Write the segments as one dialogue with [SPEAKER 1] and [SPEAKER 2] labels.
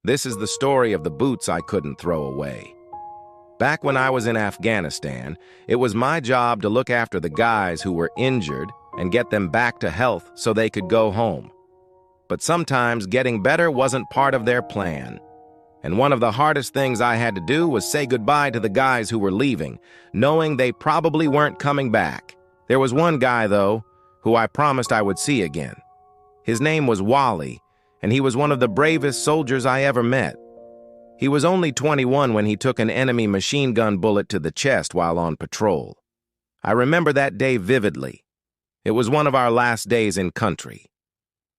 [SPEAKER 1] This is the story of the boots I couldn't throw away. Back when I was in Afghanistan, it was my job to look after the guys who were injured and get them back to health so they could go home. But sometimes getting better wasn't part of their plan. And one of the hardest things I had to do was say goodbye to the guys who were leaving, knowing they probably weren't coming back. There was one guy, though, who I promised I would see again. His name was Wally, and he was one of the bravest soldiers I ever met. He was only 21 when he took an enemy machine gun bullet to the chest while on patrol. I remember that day vividly. It was one of our last days in country.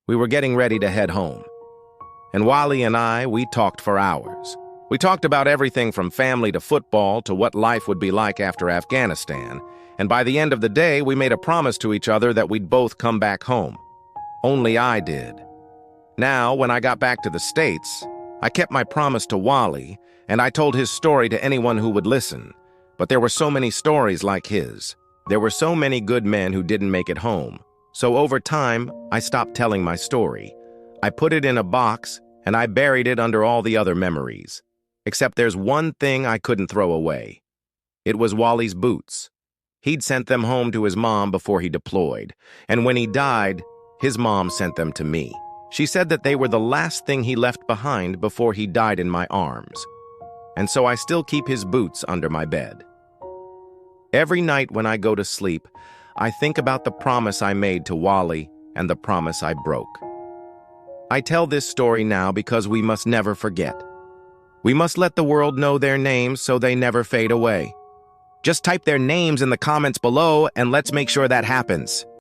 [SPEAKER 1] We were getting ready to head home. And Wally and we talked for hours. We talked about everything from family to football to what life would be like after Afghanistan. And by the end of the day, we made a promise to each other that we'd both come back home. Only I did. Now, when I got back to the States, I kept my promise to Wally, and I told his story to anyone who would listen. But there were so many stories like his. There were so many good men who didn't make it home. So over time, I stopped telling my story. I put it in a box, and I buried it under all the other memories. Except there's one thing I couldn't throw away. It was Wally's boots. He'd sent them home to his mom before he deployed, and when he died, his mom sent them to me. She said that they were the last thing he left behind before he died in my arms. And so I still keep his boots under my bed. Every night when I go to sleep, I think about the promise I made to Wally and the promise I broke. I tell this story now because we must never forget. We must let the world know their names so they never fade away. Just type their names in the comments below and let's make sure that happens.